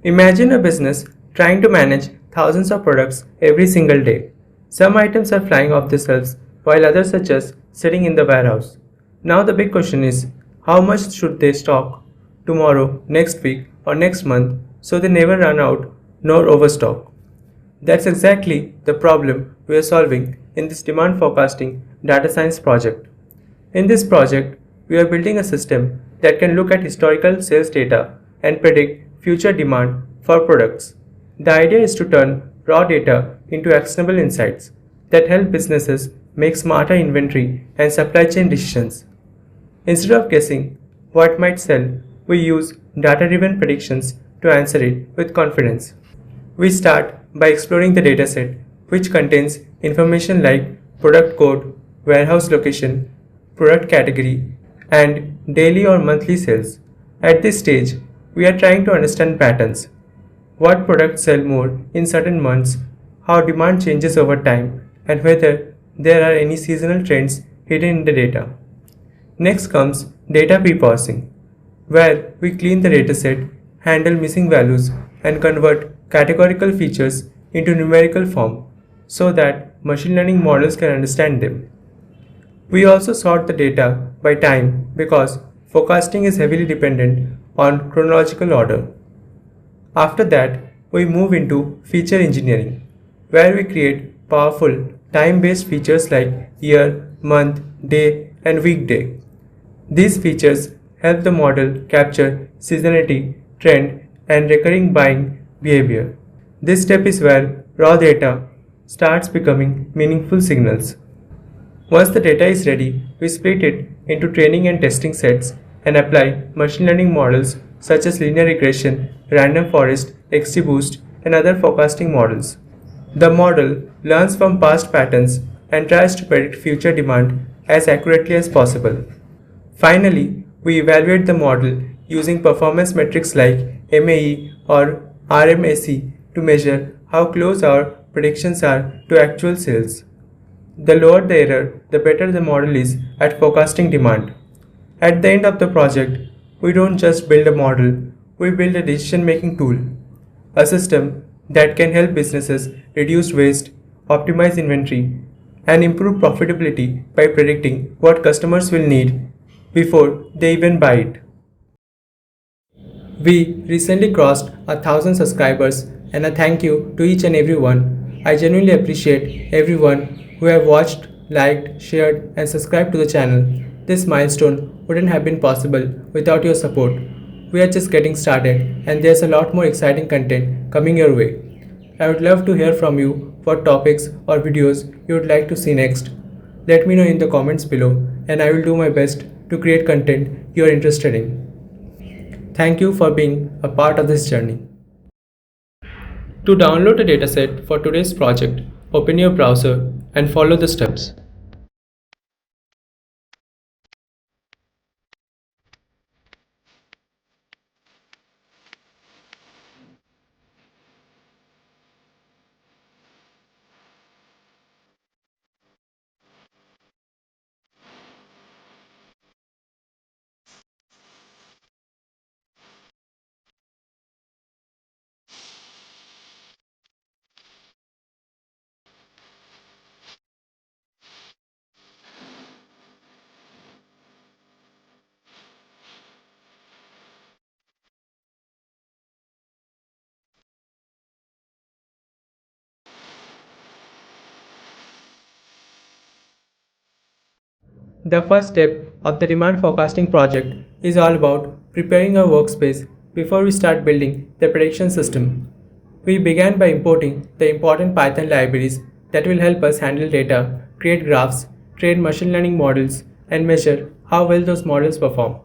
Imagine a business trying to manage thousands of products every single day. Some items are flying off the shelves while others are just sitting in the warehouse. Now the big question is, how much should they stock tomorrow, next week, or next month so they never run out nor overstock? That's exactly the problem we are solving in this demand forecasting data science project. In this project, we are building a system that can look at historical sales data and predict future demand for products. The idea is to turn raw data into actionable insights that help businesses make smarter inventory and supply chain decisions. Instead of guessing what might sell, we use data driven predictions to answer it with confidence. We start by exploring the dataset, which contains information like product code, warehouse location, product category, and daily or monthly sales. At this stage, we are trying to understand patterns. What products sell more in certain months, how demand changes over time, and whether there are any seasonal trends hidden in the data. Next comes data preprocessing, where we clean the dataset, handle missing values, and convert categorical features into numerical form so that machine learning models can understand them. We also sort the data by time because forecasting is heavily dependent on chronological order. After that, we move into feature engineering, where we create powerful time-based features like year, month, day, and weekday. These features help the model capture seasonality, trend, and recurring buying behavior. This step is where raw data starts becoming meaningful signals. Once the data is ready, we split it into training and testing sets and apply machine learning models such as linear regression, random forest, XGBoost, and other forecasting models. The model learns from past patterns and tries to predict future demand as accurately as possible. Finally, we evaluate the model using performance metrics like MAE or RMAC to measure how close our predictions are to actual sales. The lower the error, the better the model is at forecasting demand. At the end of the project, we don't just build a model, we build a decision-making tool, a system that can help businesses reduce waste, optimize inventory, and improve profitability by predicting what customers will need before they even buy it. We recently crossed 1,000 subscribers, and a thank you to each and every one. I genuinely appreciate everyone who have watched, liked, shared, and subscribed to the channel. This milestone wouldn't have been possible without your support. We are just getting started, and there's a lot more exciting content coming your way. I would love to hear from you what topics or videos you would like to see next. Let me know in the comments below, and I will do my best to create content you are interested in. Thank you for being a part of this journey. To download the dataset for today's project, open your browser and follow the steps. The first step of the demand forecasting project is all about preparing our workspace before we start building the prediction system. We began by importing the important Python libraries that will help us handle data, create graphs, train machine learning models, and measure how well those models perform.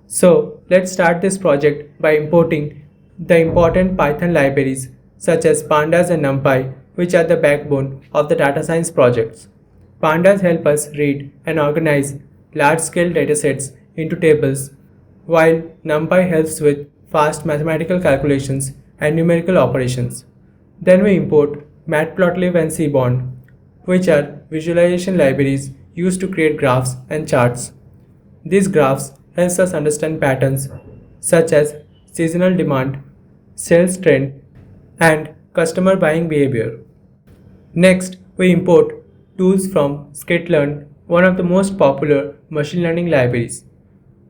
So let's start this project by importing the important Python libraries such as pandas and numpy, which are the backbone of the data science projects. Pandas help us read and organize large-scale datasets into tables, while numpy helps with fast mathematical calculations and numerical operations. Then we import matplotlib and seaborn, which are visualization libraries used to create graphs and charts. These graphs help us understand patterns such as seasonal demand, sales trend, and customer buying behavior. Next, we import tools from skitlearn, one of the most popular machine learning libraries.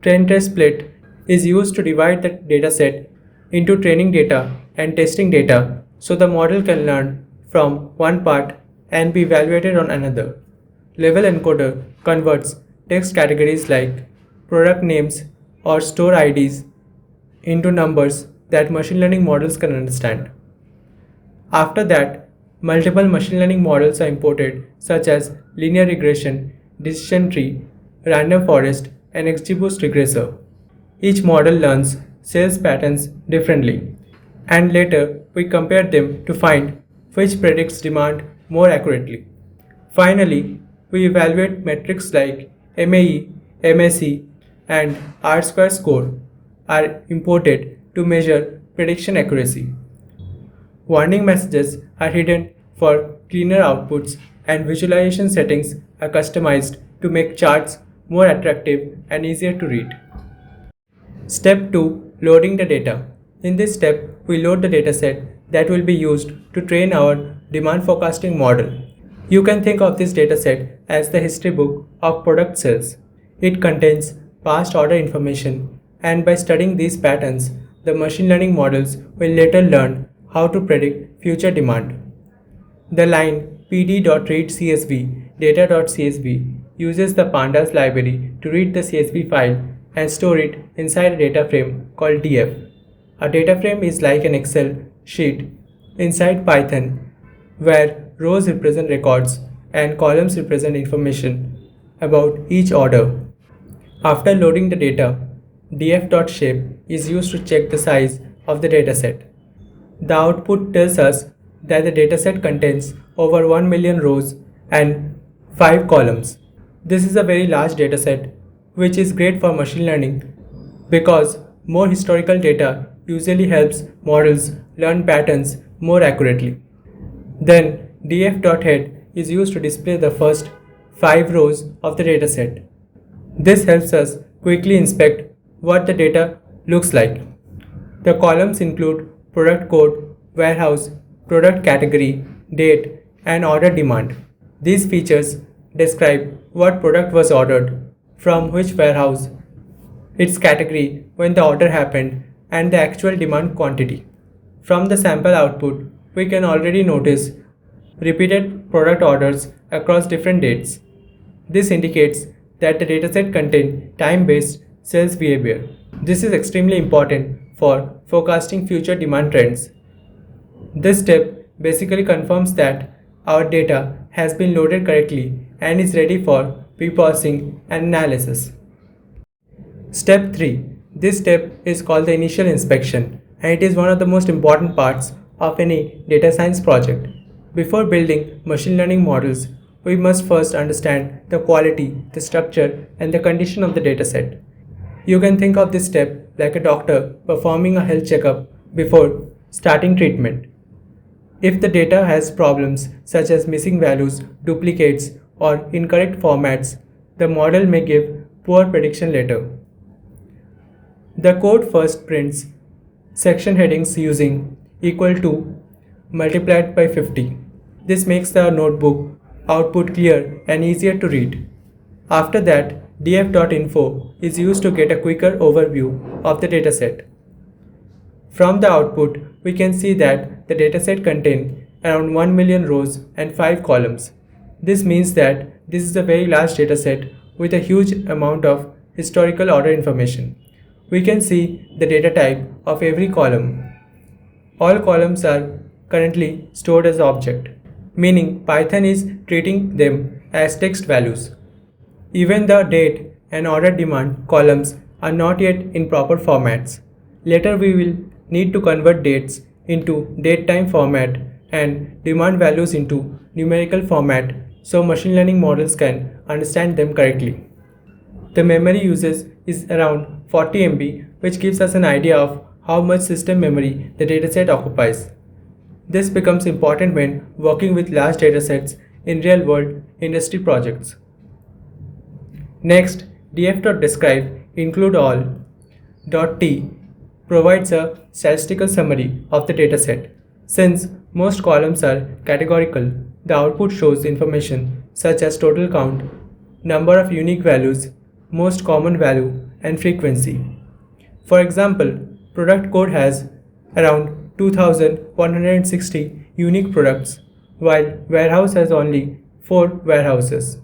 Trend test split is used to divide the dataset into training data and testing data so the model can learn from one part and be evaluated on another. Level encoder converts text categories like product names or store IDs into numbers that machine learning models can understand. After that, multiple machine learning models are imported, such as linear regression, decision tree, random forest, and XGBoost regressor. Each model learns sales patterns differently, and later we compare them to find which predicts demand more accurately. Finally, we evaluate metrics like MAE, MSE, and R square score are imported to measure prediction accuracy. Warning messages are hidden for cleaner outputs, and visualization settings are customized to make charts more attractive and easier to read. Step 2, loading the data. In this step, we load the dataset that will be used to train our demand forecasting model. You can think of this dataset as the history book of product sales. It contains past order information, and by studying these patterns, the machine learning models will later learn how to predict future demand. The line pd.readcsv data.csv uses the pandas library to read the CSV file and store it inside a data frame called df. A data frame is like an Excel sheet inside Python where rows represent records and columns represent information about each order. After loading the data, df.shape is used to check the size of the dataset. The output tells us that the dataset contains over 1 million rows and 5 columns. This is a very large dataset, which is great for machine learning because more historical data usually helps models learn patterns more accurately. Then df.head is used to display the first 5 rows of the dataset. This helps us quickly inspect what the data looks like. The columns include product code, warehouse, product category, date, and order demand. These features describe what product was ordered, from which warehouse, its category when the order happened, and the actual demand quantity. From the sample output, we can already notice repeated product orders across different dates. This indicates that the dataset contains time-based sales behavior. This is extremely important for forecasting future demand trends. This step basically confirms that our data has been loaded correctly and is ready for preprocessing and analysis. Step 3. This step is called the initial inspection, and it is one of the most important parts of any data science project. Before building machine learning models, we must first understand the quality, the structure, and the condition of the dataset. You can think of this step like a doctor performing a health checkup before starting treatment. If the data has problems such as missing values, duplicates, or incorrect formats, the model may give poor prediction later. The code first prints section headings using equal to multiplied by 50. This makes the notebook output clear and easier to read. After that, df.info is used to get a quicker overview of the dataset. From the output, we can see that the dataset contains around 1 million rows and 5 columns. This means that this is a very large dataset with a huge amount of historical order information. We can see the data type of every column. All columns are currently stored as object, meaning Python is treating them as text values. Even the date and order demand columns are not yet in proper formats. Later we will need to convert dates into date-time format and demand values into numerical format so machine learning models can understand them correctly. The memory usage is around 40 MB, which gives us an idea of how much system memory the dataset occupies. This becomes important when working with large datasets in real-world industry projects. Next, df.describe include all .t provides a statistical summary of the dataset. Since most columns are categorical, the output shows information such as total count, number of unique values, most common value, and frequency. For example, product code has around 2160 unique products, while warehouse has only 4 warehouses.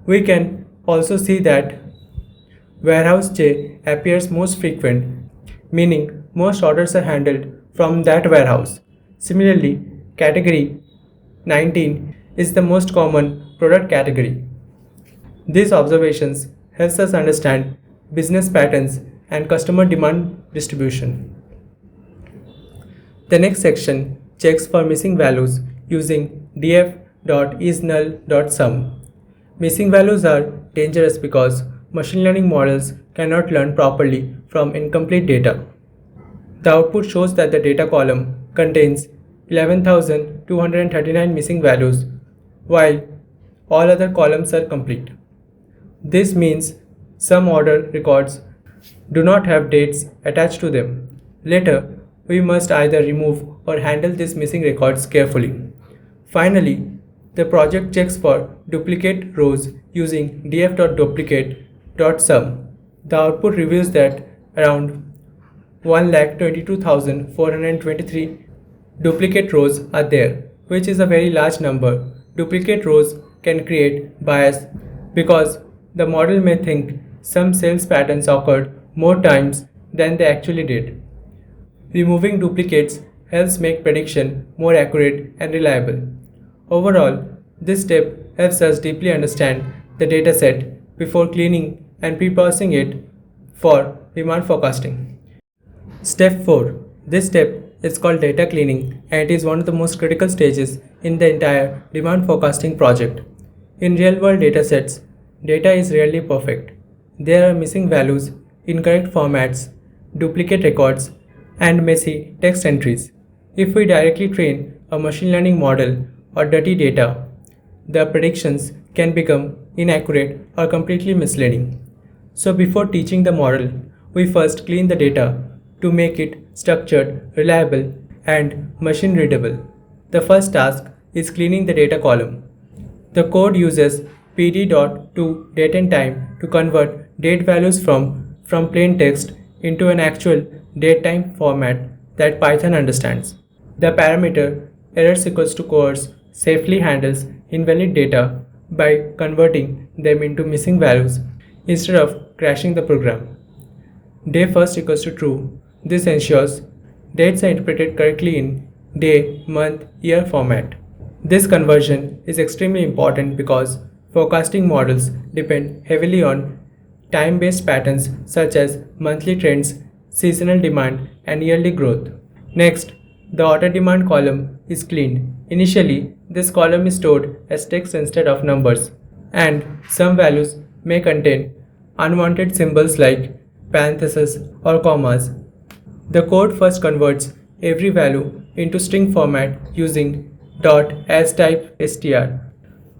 We can also see that warehouse J appears most frequent, meaning most orders are handled from that warehouse. Similarly, category 19 is the most common product category. These observations helps us understand business patterns and customer demand distribution. The next section checks for missing values using df.isNull.sum. Missing values are dangerous because machine learning models cannot learn properly from incomplete data. The output shows that the data column contains 11,239 missing values, while all other columns are complete. This means some order records do not have dates attached to them. Later, we must either remove or handle these missing records carefully. Finally, the project checks for duplicate rows using df.duplicate.sum. The output reveals that around 1,22,423 duplicate rows are there, which is a very large number. Duplicate rows can create bias because the model may think some sales patterns occurred more times than they actually did. Removing duplicates helps make prediction more accurate and reliable. Overall, this step helps us deeply understand the dataset before cleaning and preprocessing it for demand forecasting. Step 4. This step is called data cleaning and it is one of the most critical stages in the entire demand forecasting project. In real-world datasets, data is rarely perfect. There are missing values, incorrect formats, duplicate records, and messy text entries. If we directly train a machine learning model or dirty data, the predictions can become inaccurate or completely misleading. So before teaching the model, we first clean the data to make it structured, reliable, and machine readable. The first task is cleaning the data column. The code uses pd.to date and time to convert date values from plain text into an actual date-time format that Python understands. The parameter errors equals to course safely handles invalid data by converting them into missing values instead of crashing the program. Day first equals to true. This ensures dates are interpreted correctly in day, month, year format. This conversion is extremely important because forecasting models depend heavily on time-based patterns such as monthly trends, seasonal demand, and yearly growth. Next, the order demand column is cleaned. Initially, this column is stored as text instead of numbers, and some values may contain unwanted symbols like parentheses or commas. The code first converts every value into string format using .astype_str,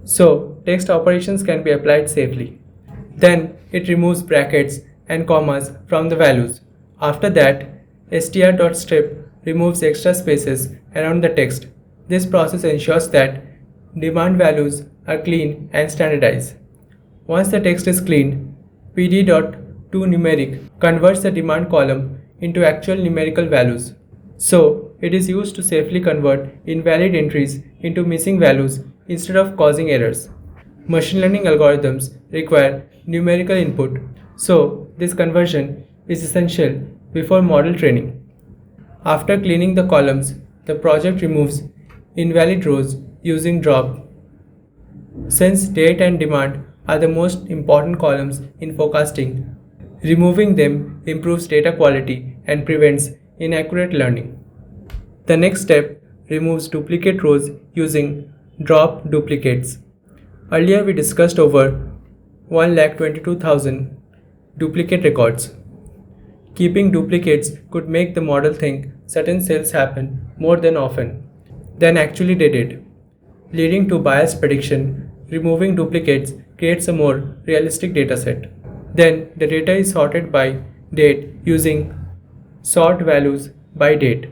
so text operations can be applied safely. Then it removes brackets and commas from the values. After that, str.strip removes extra spaces around the text. This process ensures that demand values are clean and standardized. Once the text is cleaned, pd.toNumeric converts the demand column into actual numerical values. So, it is used to safely convert invalid entries into missing values instead of causing errors. Machine learning algorithms require numerical input, so this conversion is essential before model training. After cleaning the columns, the project removes invalid rows using drop. Since date and demand are the most important columns in forecasting, removing them improves data quality and prevents inaccurate learning. The next step removes duplicate rows using drop duplicates. Earlier we discussed over 1,22,000 duplicate records. Keeping duplicates could make the model think certain sales happen more than often than actually they did, leading to biased prediction. Removing duplicates creates a more realistic dataset. Then the data is sorted by date using Sort values by date.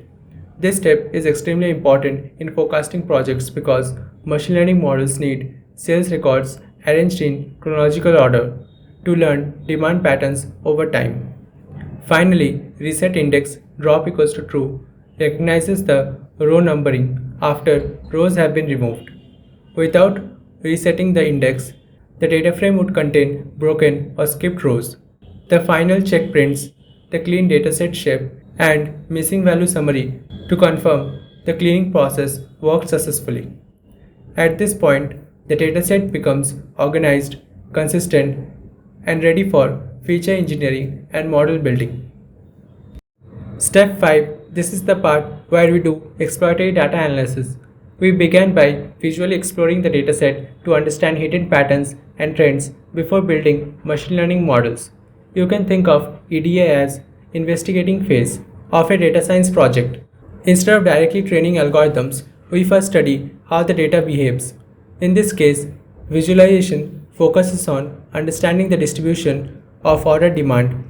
This step is extremely important in forecasting projects because machine learning models need sales records arranged in chronological order to learn demand patterns over time. Finally, reset index drop equals to true recognizes the row numbering after rows have been removed. Without resetting the index, the data frame would contain broken or skipped rows. The final check prints the clean dataset shape and missing value summary to confirm the cleaning process worked successfully. At this point, the dataset becomes organized, consistent, and ready for feature engineering and model building. Step 5. This is the part where we do exploratory data analysis. We began by visually exploring the dataset to understand hidden patterns and trends before building machine learning models. You can think of EDA as investigating phase of a data science project. Instead of directly training algorithms, we first study how the data behaves. In this case, visualization focuses on understanding the distribution of order demand,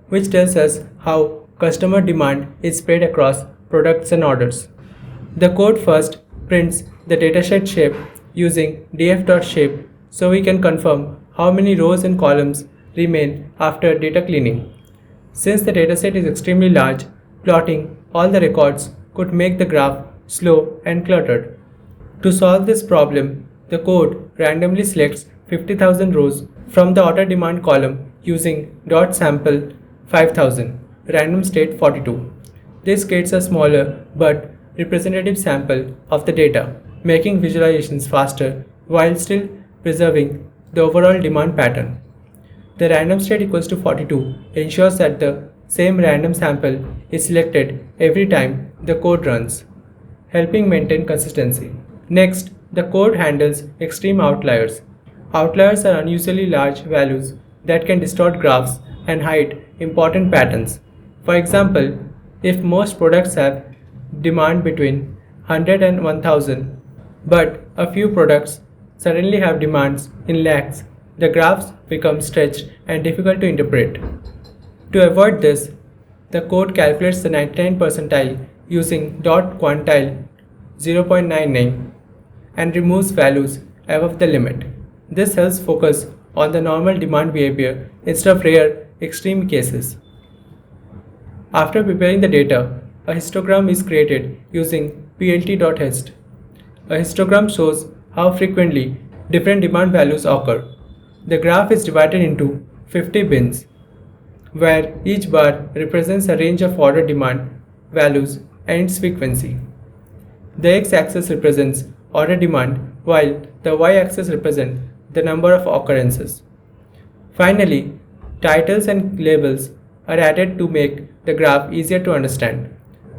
which tells us how customer demand is spread across products and orders. The code first prints the dataset shape using df.shape so we can confirm how many rows and columns remain after data cleaning. Since the dataset is extremely large, plotting all the records could make the graph slow and cluttered. To solve this problem, the code randomly selects 50,000 rows from the order demand column using .sample 5000 random state 42. This creates a smaller but representative sample of the data, making visualizations faster while still preserving the overall demand pattern. The random state equals to 42 ensures that the same random sample is selected every time the code runs, helping maintain consistency. Next, the code handles extreme outliers. Outliers are unusually large values that can distort graphs and hide important patterns. For example, if most products have demand between 100 and 1000, but a few products suddenly have demands in lakhs, the graphs become stretched and difficult to interpret. To avoid this, the code calculates the 99 percentile using .quantile 0.99 and removes values above the limit. This helps focus on the normal demand behavior instead of rare extreme cases. After preparing the data, a histogram is created using plt.hist. A histogram shows how frequently different demand values occur. The graph is divided into 50 bins, where each bar represents a range of order demand values and its frequency. The x-axis represents order demand, while the y-axis represents the number of occurrences. Finally, titles and labels are added to make the graph easier to understand.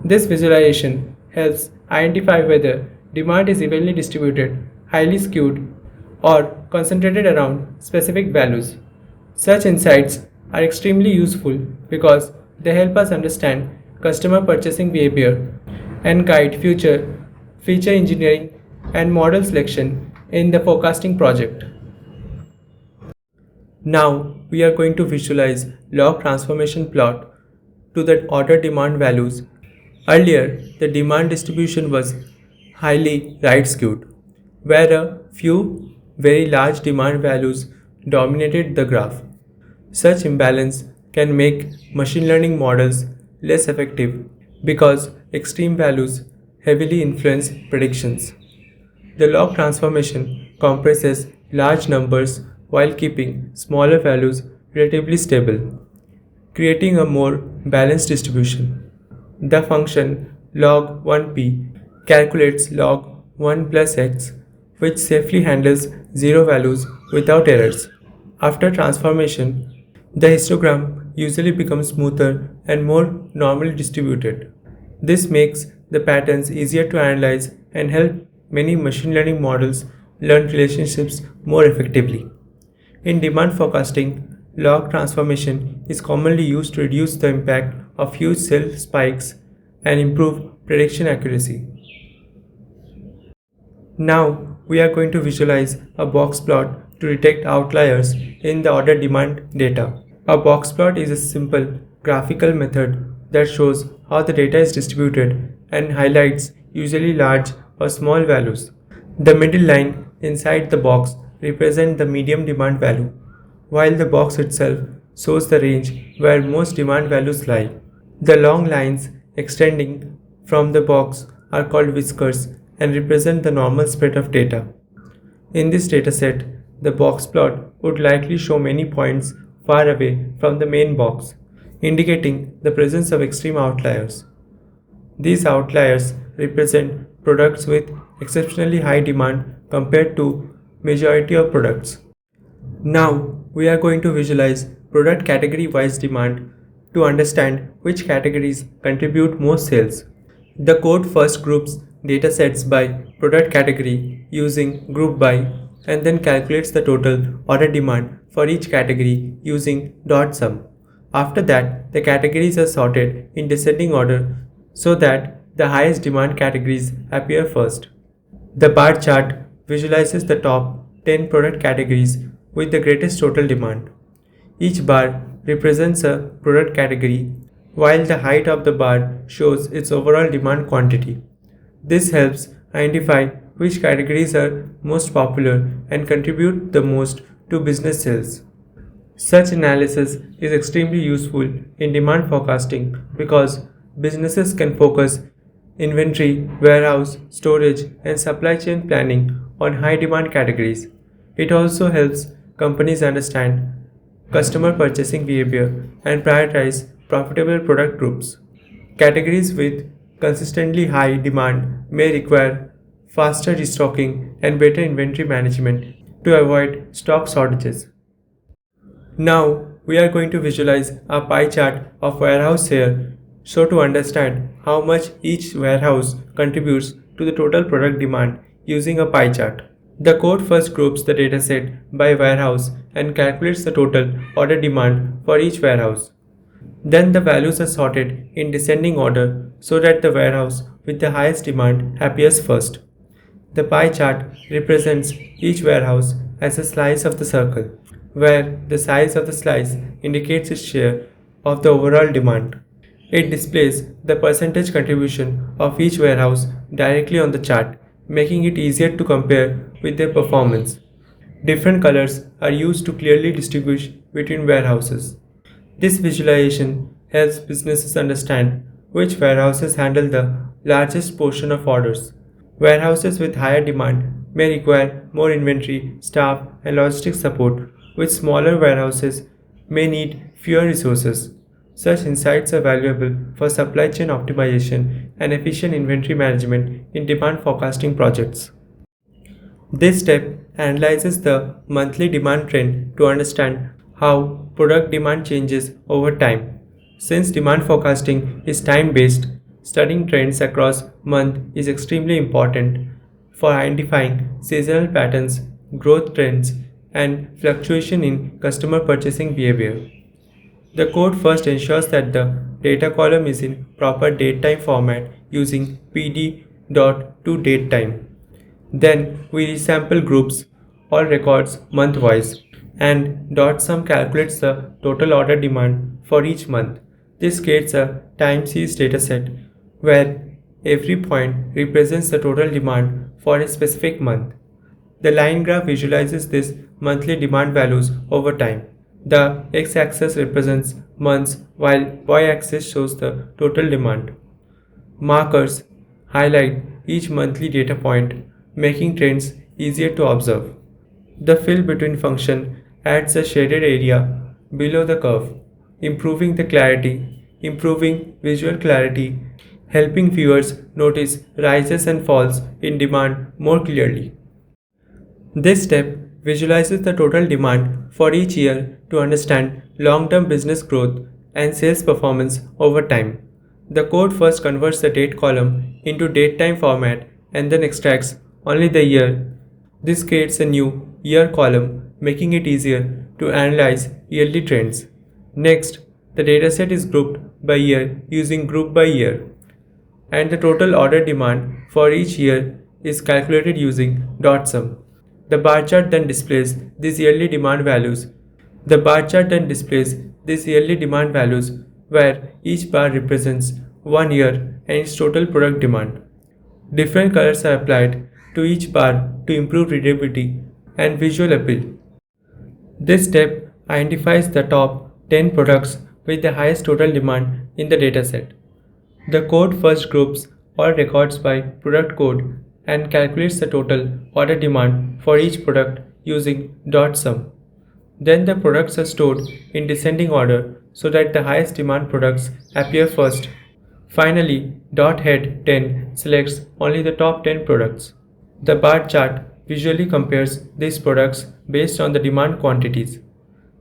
This visualization helps identify whether demand is evenly distributed, highly skewed, or concentrated around specific values. Such insights are extremely useful because they help us understand customer purchasing behavior and guide future feature engineering and model selection in the forecasting project. Now we are going to visualize log transformation plot to the order demand values. Earlier, the demand distribution was highly right skewed, where a few very large demand values dominated the graph. Such imbalance can make machine learning models less effective because extreme values heavily influence predictions. The log transformation compresses large numbers while keeping smaller values relatively stable, creating a more balanced distribution. The function log1p calculates log 1 plus x, which safely handles zero values without errors. After transformation, the histogram usually becomes smoother and more normally distributed. This makes the patterns easier to analyze and help many machine learning models learn relationships more effectively. In demand forecasting, log transformation is commonly used to reduce the impact of huge sales spikes and improve prediction accuracy. Now we are going to visualize a box plot to detect outliers in the order demand data. A box plot is a simple graphical method that shows how the data is distributed and highlights usually large or small values. The middle line inside the box represents the medium demand value, while the box itself shows the range where most demand values lie. The long lines extending from the box are called whiskers and represent the normal spread of data. In this dataset, the box plot would likely show many points far away from the main box, indicating the presence of extreme outliers. These outliers represent products with exceptionally high demand compared to majority of products. Now we are going to visualize product category wise demand to understand which categories contribute most sales. The code first groups datasets by product category using group by and then calculates the total order demand for each category using dot sum. After that, the categories are sorted in descending order so that the highest demand categories appear first. The bar chart visualizes the top 10 product categories with the greatest total demand. Each bar represents a product category, while the height of the bar shows its overall demand quantity. This helps identify which categories are most popular and contribute the most to business sales. Such analysis is extremely useful in demand forecasting because businesses can focus inventory, warehouse, storage, and supply chain planning on high demand categories. It also helps companies understand customer purchasing behavior and prioritize profitable product groups. Categories with consistently high demand may require faster restocking and better inventory management to avoid stock shortages. Now we are going to visualize a pie chart of warehouse here so to understand how much each warehouse contributes to the total product demand using a pie chart. The code first groups the dataset by warehouse and calculates the total order demand for each warehouse. Then the values are sorted in descending order so that the warehouse with the highest demand appears first. The pie chart represents each warehouse as a slice of the circle, where the size of the slice indicates its share of the overall demand. It displays the percentage contribution of each warehouse directly on the chart, making it easier to compare with their performance. Different colors are used to clearly distinguish between warehouses. This visualization helps businesses understand which warehouses handle the largest portion of orders. Warehouses with higher demand may require more inventory, staff, and logistics support, which smaller warehouses may need fewer resources. Such insights are valuable for supply chain optimization and efficient inventory management in demand forecasting projects. This step analyzes the monthly demand trend to understand how product demand changes over time. Since demand forecasting is time based, studying trends across month is extremely important for identifying seasonal patterns, growth trends, and fluctuation in customer purchasing behavior. The code first ensures that the data column is in proper datetime format using pd.toDateTime. Then we resample groups all records month-wise and .sum calculates the total order demand for each month. This creates a time series dataset where every point represents the total demand for a specific month. The line graph visualizes these monthly demand values over time. The x-axis represents months while y-axis shows the total demand. Markers highlight each monthly data point, making trends easier to observe. The fill between function adds a shaded area below the curve, improving visual clarity, helping viewers notice rises and falls in demand more clearly. This step visualizes the total demand for each year to understand long-term business growth and sales performance over time. The code first converts the date column into datetime format and then extracts only the year. This creates a new year column, making it easier to analyze yearly trends. Next, the dataset is grouped by year using group by year, and the total order demand for each year is calculated using .sum. The bar chart then displays these yearly demand values. where each bar represents 1 year and its total product demand. Different colors are applied to each bar to improve readability and visual appeal. This step identifies the top 10 products with the highest total demand in the dataset. The code first groups all records by product code and calculates the total order demand for each product using .sum. Then the products are stored in descending order so that the highest demand products appear first. Finally, .head 10 selects only the top 10 products. The bar chart visually compares these products based on the demand quantities.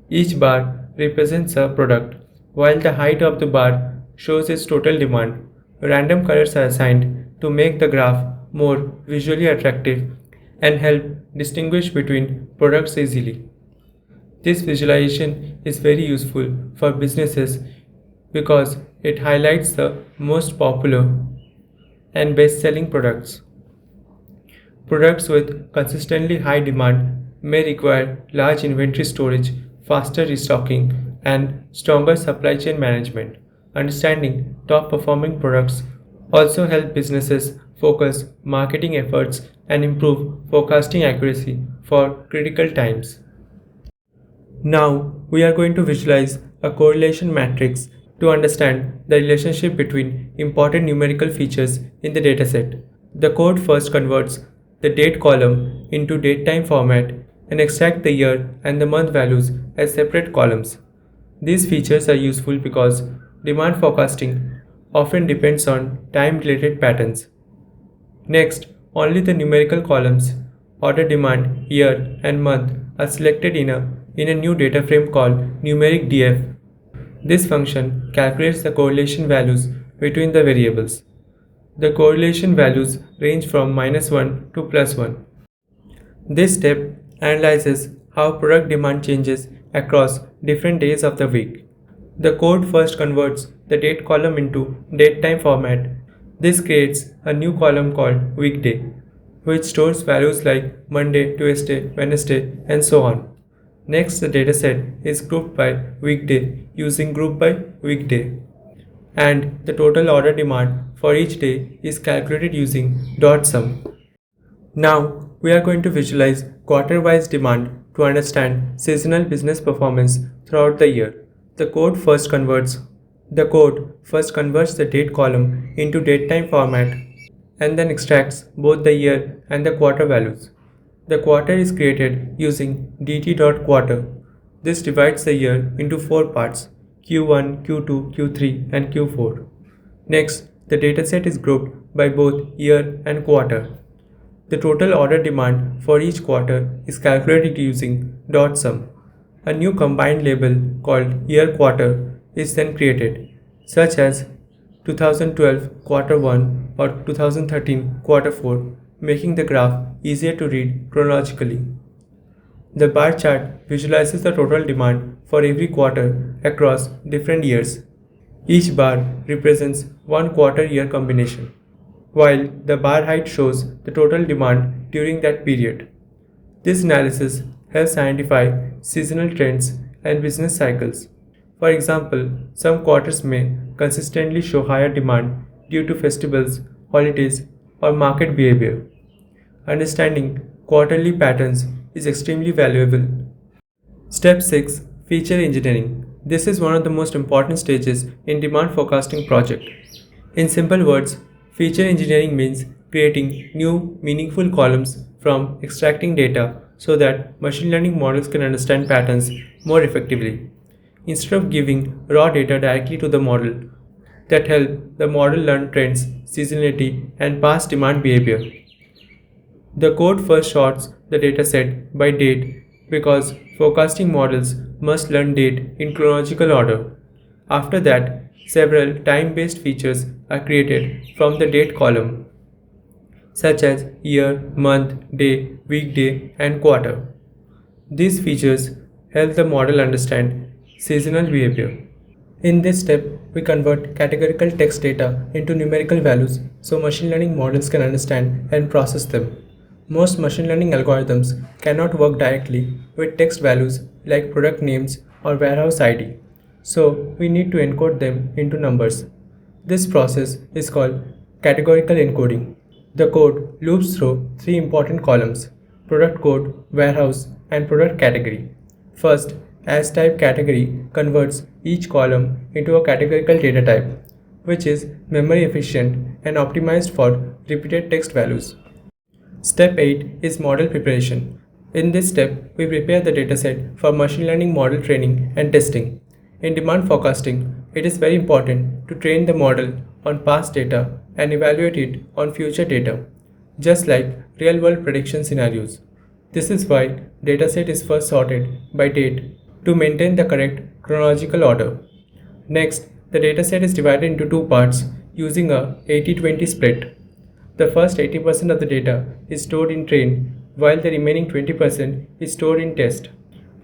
Each bar represents a product, while the height of the bar shows its total demand. Random colors are assigned to make the graph more visually attractive and help distinguish between products easily. This visualization is very useful for businesses because it highlights the most popular and best selling products. Products with consistently high demand may require large inventory storage, faster restocking, and stronger supply chain management. Understanding top performing products also help businesses focus marketing efforts and improve forecasting accuracy for critical times. Now, we are going to visualize a correlation matrix to understand the relationship between important numerical features in the dataset. The code first converts the date column into datetime format and extracts the year and the month values as separate columns. These features are useful because demand forecasting often depends on time-related patterns. Next, only the numerical columns, order demand, year, and month are selected in a new data frame called numeric df. This function calculates the correlation values between the variables. The correlation values range from -1 to +1. This step analyzes how product demand changes across different days of the week. The code first converts the date column into datetime format. This creates a new column called weekday, which stores values like Monday, Tuesday, Wednesday, and so on. Next, the dataset is grouped by weekday using group by weekday, and the total order demand for each day is calculated using .sum. Now, we are going to visualize quarter-wise demand to understand seasonal business performance throughout the year. The code first converts the date column into datetime format and then extracts both the year and the quarter values. The quarter is created using dt.quarter. This divides the year into 4 parts: Q1, Q2, Q3, and Q4. Next, the dataset is grouped by both year and quarter. The total order demand for each quarter is calculated using .sum. A new combined label called year quarter is then created, such as 2012 quarter 1 or 2013 quarter 4, making the graph easier to read chronologically. The bar chart visualizes the total demand for every quarter across different years. Each bar represents one quarter year combination, while the bar height shows the total demand during that period. This analysis helps identify seasonal trends and business cycles. For example, some quarters may consistently show higher demand due to festivals, holidays, or market behavior. Understanding quarterly patterns is extremely valuable. Step 6: Feature Engineering. This is one of the most important stages in demand forecasting project. In simple words, feature engineering means creating new, meaningful columns from extracting data so that machine learning models can understand patterns more effectively. Instead of giving raw data directly to the model, that help the model learn trends, seasonality, and past demand behavior. The code first sorts the dataset by date because forecasting models must learn date in chronological order. After that, several time-based features are created from the date column, such as year, month, day, weekday, and quarter. These features help the model understand seasonal behavior. In this step, we convert categorical text data into numerical values so machine learning models can understand and process them. Most machine learning algorithms cannot work directly with text values like product names or warehouse ID. So we need to encode them into numbers. This process is called categorical encoding. The code loops through three important columns: product code, warehouse, and product category. First, as type category converts each column into a categorical data type, which is memory efficient and optimized for repeated text values. Step 8 is model preparation. In this step, we prepare the dataset for machine learning model training and testing. In demand forecasting, it is very important to train the model on past data and evaluate it on future data, just like real-world prediction scenarios. This is why dataset is first sorted by date to maintain the correct chronological order. Next, the dataset is divided into two parts using a 80-20 split. The first 80% of the data is stored in train, while the remaining 20% is stored in test.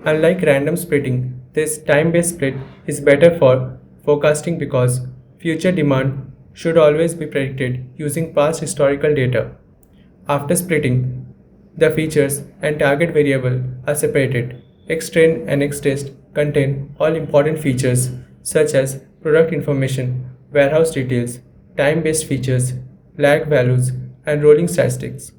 Unlike random splitting, this time-based split is better for forecasting because future demand should always be predicted using past historical data. After splitting, the features and target variable are separated. Xtrain and Xtest contain all important features such as product information, warehouse details, time-based features, lag values, and rolling statistics.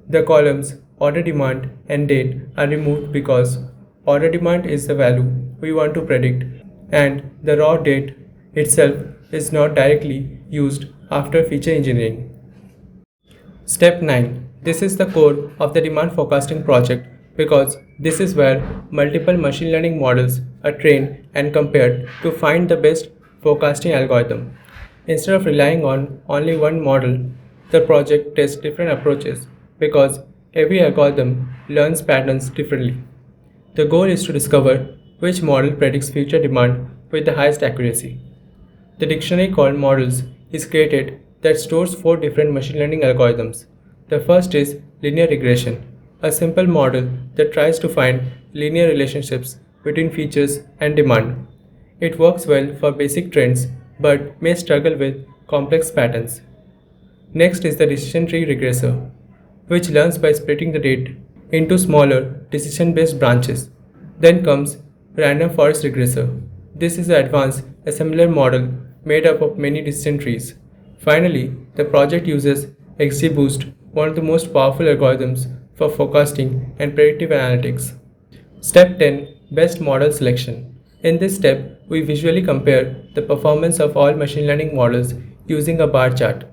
The columns order demand and date are removed because order demand is the value we want to predict and the raw date itself is not directly used after feature engineering. Step 9. This is the core of the demand forecasting project because this is where multiple machine learning models are trained and compared to find the best forecasting algorithm. Instead of relying on only one model, the project tests different approaches because every algorithm learns patterns differently. The goal is to discover which model predicts future demand with the highest accuracy. The dictionary called models is created that stores four different machine learning algorithms. The first is linear regression, a simple model that tries to find linear relationships between features and demand. It works well for basic trends but may struggle with complex patterns. Next is the decision tree regressor, which learns by splitting the data into smaller decision-based branches. Then comes random forest regressor. This is an advanced assembler model made up of many decision trees. Finally, the project uses XGBoost, one of the most powerful algorithms for forecasting and predictive analytics. Step 10. Best model selection. In this step, we visually compare the performance of all machine learning models using a bar chart.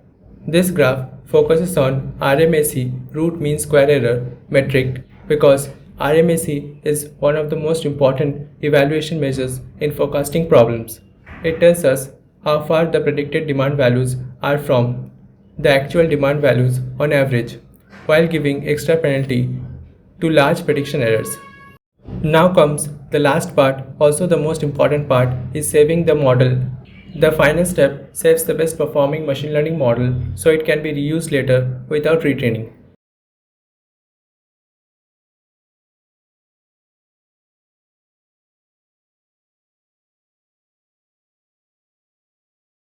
This graph focuses on RMSE, root mean square error, metric because RMSE is one of the most important evaluation measures in forecasting problems. It tells us how far the predicted demand values are from the actual demand values on average, while giving extra penalty to large prediction errors. Now comes the last part, also the most important part, is saving the model. The final step saves the best performing machine learning model so it can be reused later without retraining.